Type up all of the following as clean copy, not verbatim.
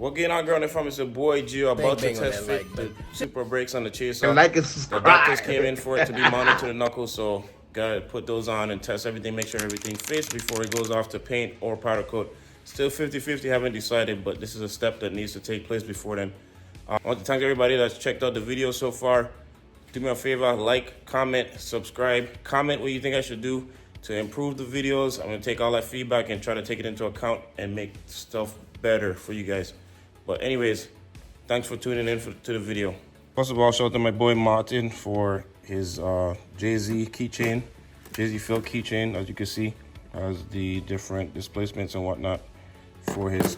What getting on grounded from is a boy Gio about to test fit the Supra brakes on the Chaser. Like and The subscribe. adapters came in for it to be mounted to the knuckles, so gotta put those on and test everything, make sure everything fits before it goes off to paint or powder coat. Still 50-50, haven't decided, but this is a step that needs to take place before then. I want to thank everybody that's checked out the video so far. Do me a favor, like, comment, subscribe, comment what you think I should do to improve the videos. I'm gonna take all that feedback and try to take it into account and make stuff better for you guys. But anyways, thanks for tuning in to the video. First of all, shout out to my boy Martin for his Jay-Z keychain, Jay-Z Phil keychain. As you can see, has the different displacements and whatnot for his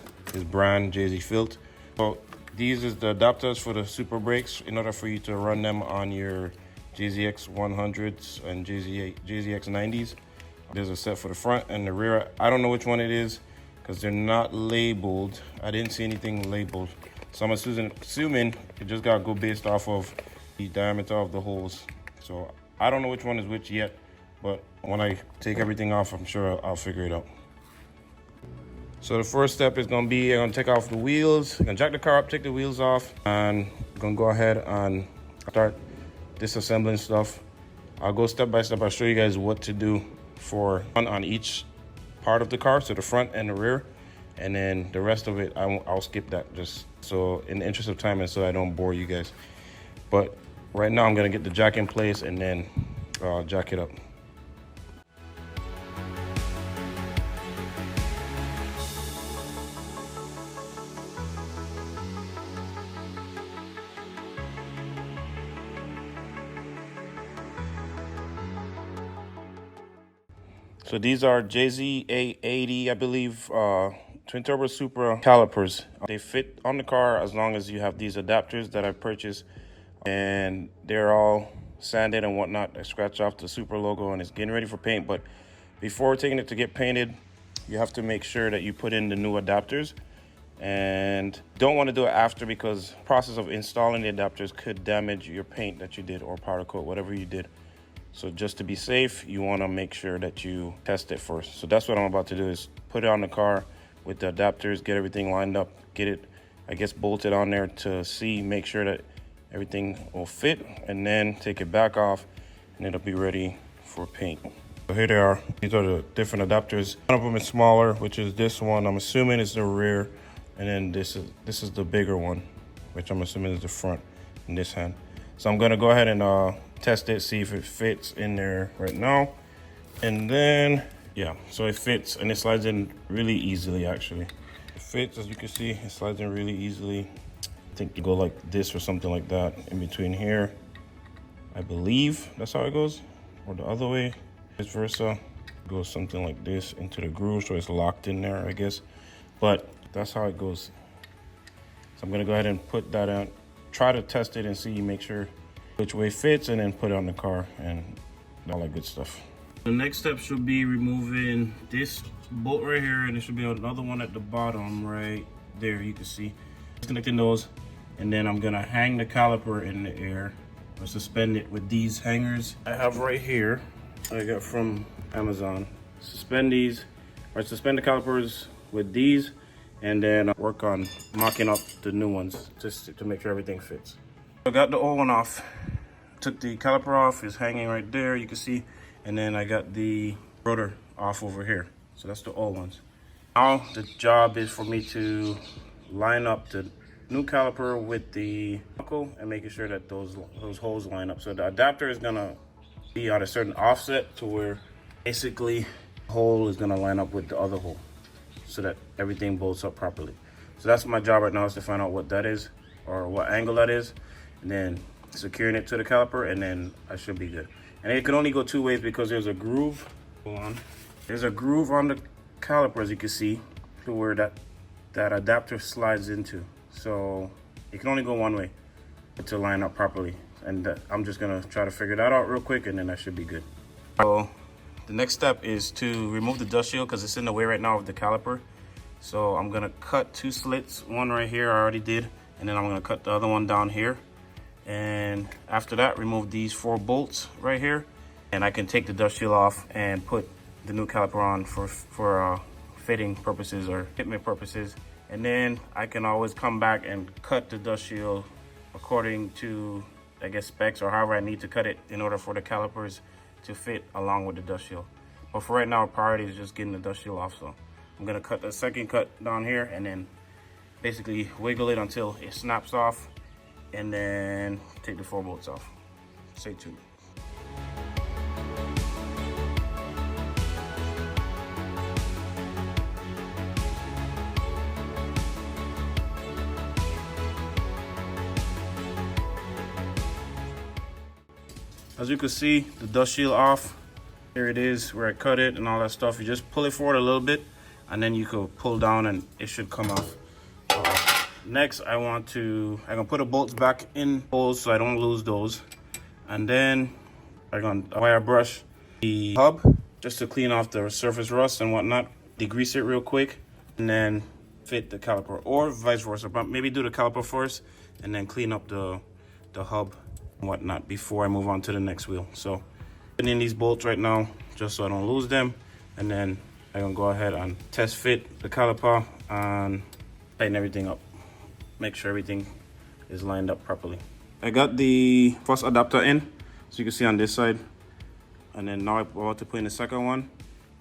brand Jay-Z Phil. So these is the adapters for the Supra brakes in order for you to run them on your JZX 100s and JZX 90s. There's a set for the front and the rear. I don't know which one it is because they're not labeled. I didn't see anything labeled. So I'm assuming it just gotta go based off of the diameter of the holes. So I don't know which one is which yet, but when I take everything off, I'm sure I'll figure it out. So the first step is gonna be, I'm gonna take off the wheels. I'm gonna jack the car up, take the wheels off, and I'm gonna go ahead and start disassembling stuff. I'll go step by step. I'll show you guys what to do for on each part of the car, so the front and the rear, and then the rest of it I'll skip that, just so in the interest of time and so I don't bore you guys. But right now I'm gonna get the jack in place and then jack it up. So these are JZ880, I believe, Twin Turbo Supra calipers. They fit on the car as long as you have these adapters that I purchased, and they're all sanded and whatnot. I scratched off the Supra logo and it's getting ready for paint. But before taking it to get painted, you have to make sure that you put in the new adapters, and don't want to do it after because the process of installing the adapters could damage your paint that you did or powder coat, whatever you did. So just to be safe, you want to make sure that you test it first. So that's what I'm about to do, is put it on the car with the adapters, get everything lined up, get it, I guess, bolted on there to see, make sure that everything will fit, and then take it back off and it'll be ready for paint. So here they are. These are the different adapters. One of them is smaller, which is this one. I'm assuming it's the rear, and then this is the bigger one, which I'm assuming is the front in this hand. So I'm gonna go ahead and test it, see if it fits in there right now. And then, yeah, so it fits and it slides in really easily, actually. It fits, as you can see, it slides in really easily. I think you go like this or something like that in between here. I believe that's how it goes, or the other way, vice versa. It goes something like this into the groove, so it's locked in there, I guess. But that's how it goes. So I'm gonna go ahead and put that on, try to test it and see, make sure which way fits, and then put it on the car and all that good stuff. The next step should be removing this bolt right here, and there should be another one at the bottom right there, you can see. Disconnecting those, and then I'm gonna hang the caliper in the air or suspend it with these hangers I have right here. I got from Amazon. Suspend these, or suspend the calipers with these, and then work on mocking up the new ones just to make sure everything fits. I got the old one off, took the caliper off, it's hanging right there, you can see, and then I got the rotor off over here. So that's the old ones. Now the job is for me to line up the new caliper with the knuckle and making sure that those holes line up. So the adapter is gonna be on a certain offset to where basically the hole is gonna line up with the other hole so that everything bolts up properly. So that's my job right now, is to find out what that is or what angle that is, and then securing it to the caliper, and then I should be good. And it can only go two ways because there's a groove. Hold on. There's a groove on the caliper, as you can see, to where that adapter slides into. So it can only go one way to line up properly. And I'm just gonna try to figure that out real quick, and then I should be good. So the next step is to remove the dust shield because it's in the way right now of the caliper. So I'm gonna cut two slits, one right here I already did, and then I'm gonna cut the other one down here. And after that, remove these 4 bolts right here, and I can take the dust shield off and put the new caliper on for fitting purposes or fitment purposes, And then I can always come back and cut the dust shield according to, I guess, specs or however I need to cut it in order for the calipers to fit along with the dust shield. But for right now, priority is just getting the dust shield off. So I'm gonna cut the second cut down here and then basically wiggle it until it snaps off and then take the 4 bolts off. Stay tuned. As you can see, the dust shield off. Here it is where I cut it and all that stuff. You just pull it forward a little bit and then you can pull down and it should come off. Next, I'm gonna put the bolts back in holes so I don't lose those. And then I'm gonna wire brush the hub just to clean off the surface rust and whatnot. Degrease it real quick and then fit the caliper, or vice versa. But maybe do the caliper first and then clean up the hub and whatnot before I move on to the next wheel. So putting in these bolts right now just so I don't lose them, and then I'm gonna go ahead and test fit the caliper and tighten everything up, make sure everything is lined up properly. I got the first adapter in, so you can see on this side, and then now I'm about to put in the second one.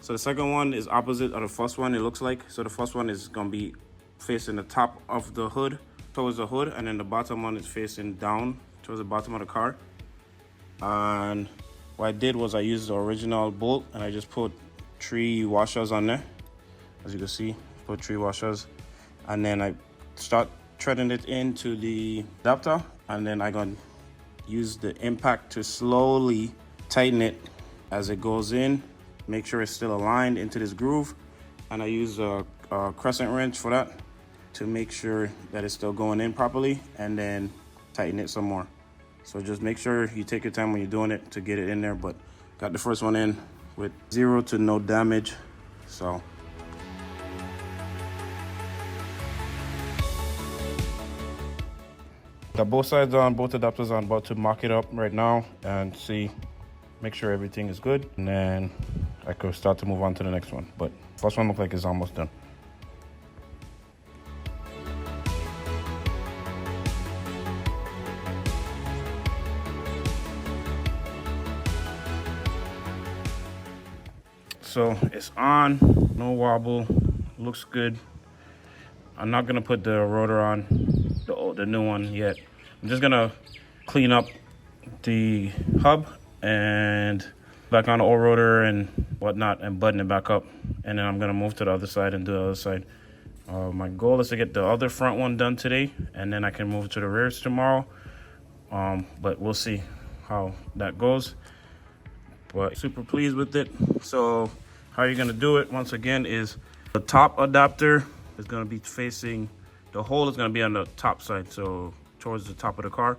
So the second one is opposite of the first one, it looks like. So the first one is gonna be facing the top of the hood towards the hood, and then the bottom one is facing down towards the bottom of the car. And what I did was I used the original bolt and I just put 3 washers on there. As you can see, put 3 washers, and then I start threading it into the adapter, and then I'm gonna use the impact to slowly tighten it as it goes in, make sure it's still aligned into this groove. And I use a crescent wrench for that to make sure that it's still going in properly, and then tighten it some more. So just make sure you take your time when you're doing it to get it in there. But got the first one in with 0 to no damage. So got both sides on, both adapters on. About to mock it up right now and see, make sure everything is good, and then I could start to move on to the next one. But first one looks like it's almost done. So it's on, no wobble, looks good. I'm not gonna put the rotor on, the new one yet. I'm just gonna clean up the hub and back on the old rotor and whatnot and button it back up. And then I'm gonna move to the other side and do the other side. My goal is to get the other front one done today, and then I can move to the rears tomorrow. But we'll see how that goes. But super pleased with it. So how you're gonna do it, once again, is the top adapter is gonna be facing, the hole is gonna be on the top side, so towards the top of the car.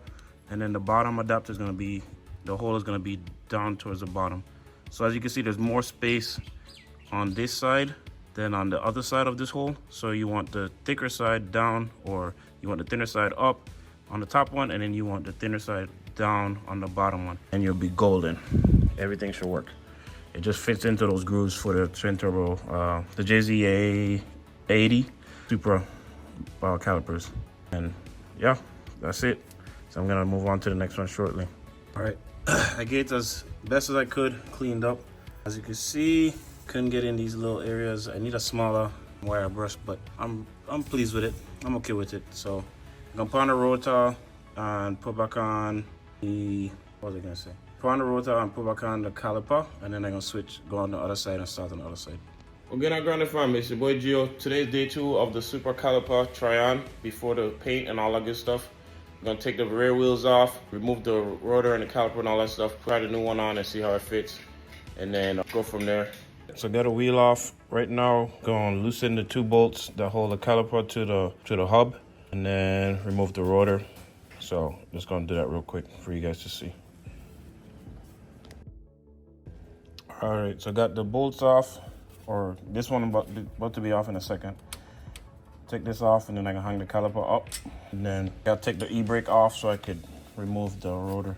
And then the bottom adapter is gonna be, the hole is gonna be down towards the bottom. So as you can see, there's more space on this side than on the other side of this hole. So you want the thicker side down, or you want the thinner side up on the top one, and then you want the thinner side down on the bottom one, and you'll be golden. Everything should work. It just fits into those grooves for the twin turbo, the JZ80 Supra calipers. And yeah, that's it. So I'm gonna move on to the next one shortly. All right, I get it as best as I could, cleaned up. As you can see, couldn't get in these little areas. I need a smaller wire brush, but I'm pleased with it. I'm okay with it. So I'm gonna put on the rotor and put back on the, what was I gonna say? Put on the rotor and put back on the caliper, and then I'm gonna go on the other side and start on the other side. Again, I grounded family, it's your boy Gio. Today's day 2 of the Super Caliper try-on before the paint and all that good stuff. I'm gonna take the rear wheels off, remove the rotor and the caliper and all that stuff, try the new one on and see how it fits, and then go from there. So got a wheel off right now. Gonna loosen the 2 bolts that hold the caliper to the hub, and then remove the rotor. So just gonna do that real quick for you guys to see. All right, so I got the bolts off, or this one about to be off in a second. Take this off, and then I can hang the caliper up. And then I gotta take the e-brake off so I could remove the rotor.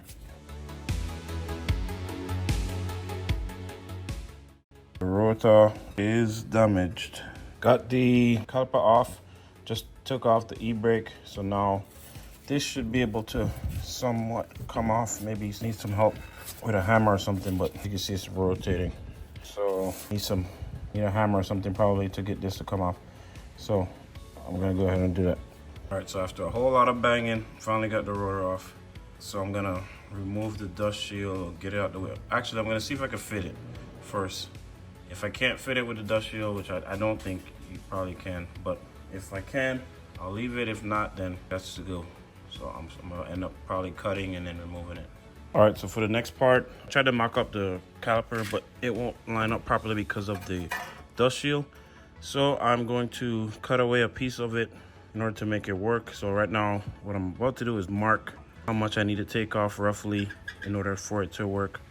The rotor is damaged. Got the caliper off Just took off the e-brake, so now this should be able to somewhat come off. Maybe it needs some help with a hammer or something, but you can see it's rotating. So need a hammer or something probably to get this to come off. So I'm gonna go ahead and do that. All right, so after a whole lot of banging, finally got the rotor off. So I'm gonna remove the dust shield, get it out the way. Actually, I'm gonna see if I can fit it first. If I can't fit it with the dust shield, which I don't think you probably can, but if I can, I'll leave it. If not, then that's to go. So I'm gonna end up probably cutting and then removing it. All right, so for the next part, I tried to mock up the caliper, but it won't line up properly because of the dust shield. So I'm going to cut away a piece of it in order to make it work. So right now, what I'm about to do is mark how much I need to take off roughly in order for it to work.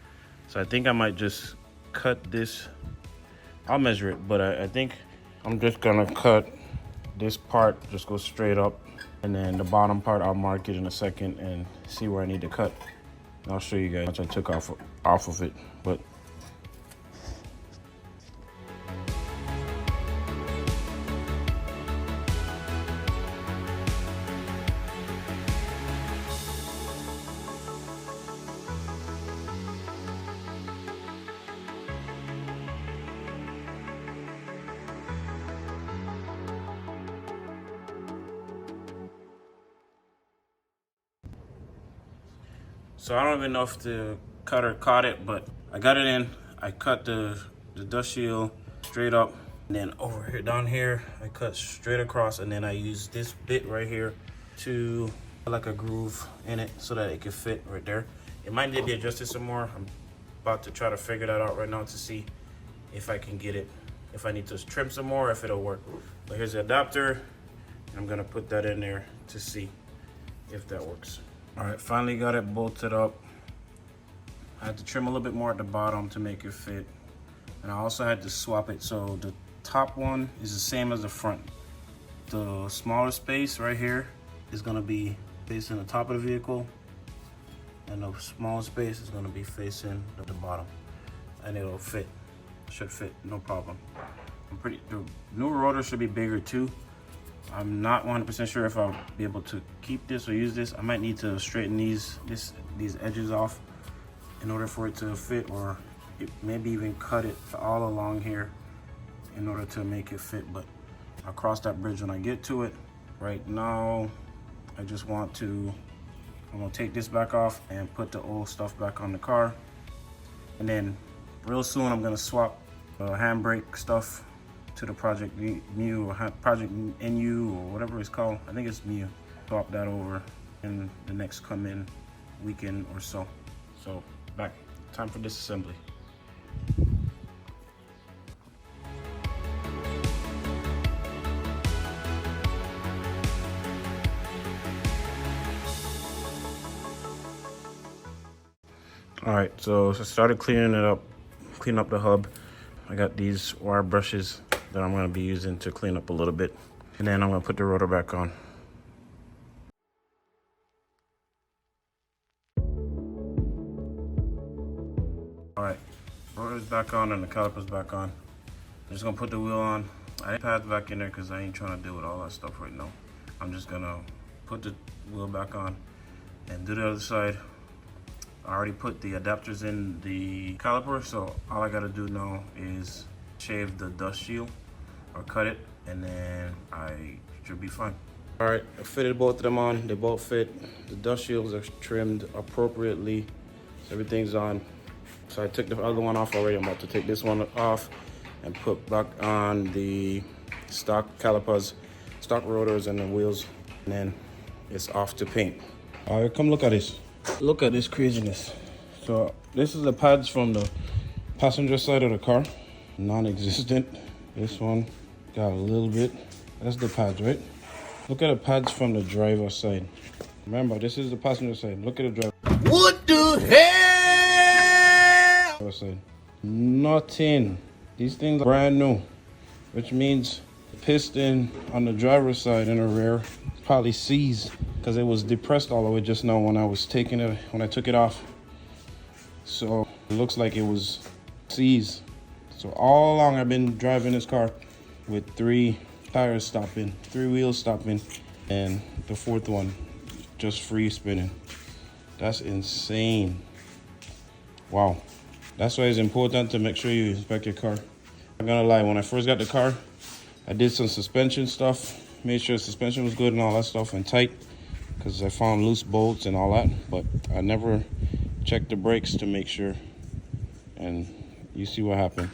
So I think I might just cut this. I'll measure it, but I think I'm just gonna cut this part, just go straight up, and then the bottom part I'll mark it in a second and see where I need to cut. And I'll show you guys how much I took off of it. But so I don't even know if the cutter caught it, but I got it in. I cut the dust shield straight up, and then over here, down here, I cut straight across, and then I used this bit right here to put like a groove in it so that it could fit right there. It might need to be adjusted some more. I'm about to try to figure that out right now to see if I can get it, if I need to trim some more, if it'll work. But here's the adapter. I'm gonna put that in there to see if that works. All right, finally got it bolted up. I had to trim a little bit more at the bottom to make it fit. And I also had to swap it, so the top one is the same as the front. The smaller space right here is gonna be facing the top of the vehicle, and the smaller space is gonna be facing the bottom. And it'll fit, should fit, no problem. The new rotor should be bigger too. I'm not 100% sure if I'll be able to keep this or use this. I might need to straighten these edges off in order for it to fit, or maybe even cut it all along here in order to make it fit, but I'll cross that bridge when I get to it. Right now, I'm gonna take this back off and put the old stuff back on the car. And then real soon, I'm gonna swap handbrake stuff to the Project Mu or Project NU or whatever it's called. I think it's Mu. Swap that over in the next come-in weekend or so. So back, time for disassembly. All right, so I started cleaning it up, clean up the hub. I got these wire brushes that I'm gonna be using to clean up a little bit. And then I'm gonna put the rotor back on. All right, rotor's back on and the caliper's back on. I'm just gonna put the wheel on. I didn't pads back in there because I ain't trying to deal with all that stuff right now. I'm just gonna put the wheel back on and do the other side. I already put the adapters in the caliper, so all I gotta do now is shave the dust shield or cut it, and then I should be fine. All right, I fitted both of them on. They both fit. The dust shields are trimmed appropriately. Everything's on. So I took the other one off already. I'm about to take this one off and put back on the stock calipers, stock rotors, and the wheels, and then it's off to paint. All right, come look at this. Look at this craziness. So this is the pads from the passenger side of the car, non-existent. This one got a little bit. That's the pads, right? Look at the pads from the driver's side. Remember, this is the passenger side. Look at the driver. What the hell? Driver's side. Nothing. These things are brand new, which means the piston on the driver's side in the rear probably seized because it was depressed all the way just now when I took it off. So it looks like it was seized. So all along I've been driving this car with 3 tires stopping, 3 wheels stopping, and the 4th one just free spinning. That's insane. Wow. That's why it's important to make sure you inspect your car. I'm not gonna lie, when I first got the car, I did some suspension stuff, made sure the suspension was good and all that stuff and tight, because I found loose bolts and all that, but I never checked the brakes to make sure, and you see what happened.